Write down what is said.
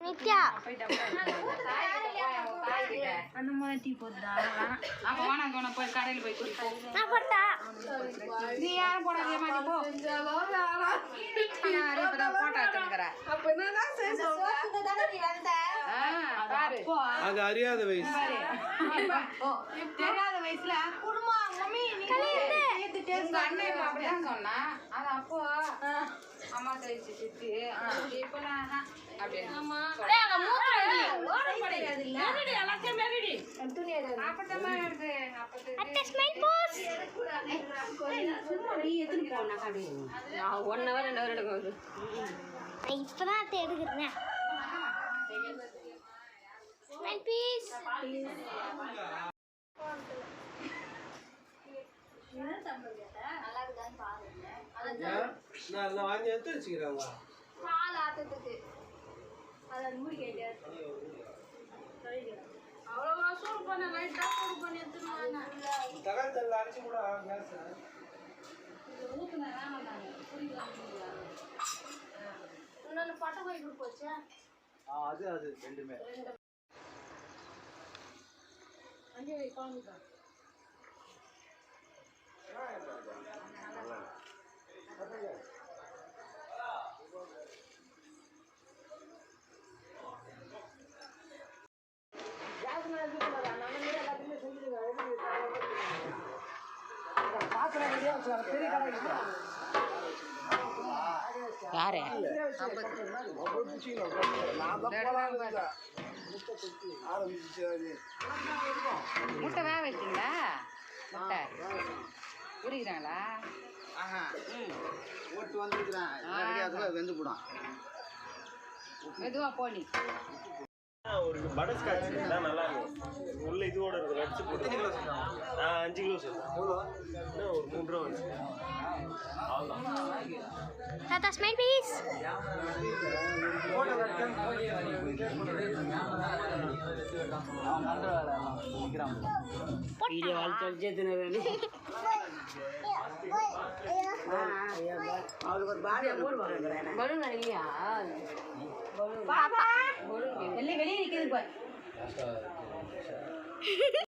நித்யா அந்த மாதிரி டீ போடுறா அப்ப வாங்க போய் கடையில் போய் குடிப்போம். நான் போட்டா நீ யாரும் போடாதே மாதிரி போ. போட்டா எடுத்துக்கிறா அது அறியாத வயசு. தெரியாத வயசுல குடும்பம் மம்மி அண்ணன் அப்படிதான் சொன்னா அது அப்போ அம்மா கழிச்சு சித்தி இப்ப நான் இப்பதான் எடுக்கிறேன். நான் வாங்கி எடுத்து வச்சுக்கிறேன். பால் ஆட்டத்துக்கு அதை மூடி கேட்டு அவ்வளோ சூடு பண்ண லைட்டா சூடு பண்ணி எடுத்துருவாங்க. தகவல் தெரியல அடிச்சு கூட கிளாஸ் இன்னொன்று பட்டை போய் கொடுப்போச்சா? அது அது ரெண்டுமே அங்கே குழம்புக்கா யாரு முட்டை வேக வச்சிங்களா? முட்டை புரியுறாங்களா? ஓட்டு வந்துருக்குறேன் வெந்து போடான் மெதுவா போனி ஒரு பட்டர்ஸ்காட்ச் தான் நல்லா இருக்கும். உள்ள இதோட இருக்கும் நட்ஸ் போட்டு 5 கிலோ சொல்லுவேன். ஒரு 3 ரூபா வந்து Tata, smile please. வீடியோ வாழ்த்து தினவேணி அவளுக்கு ஒரு பாடியை போடுவாங்க. பலூன் இல்லையா? வெளியே நிற்கிது பாரு.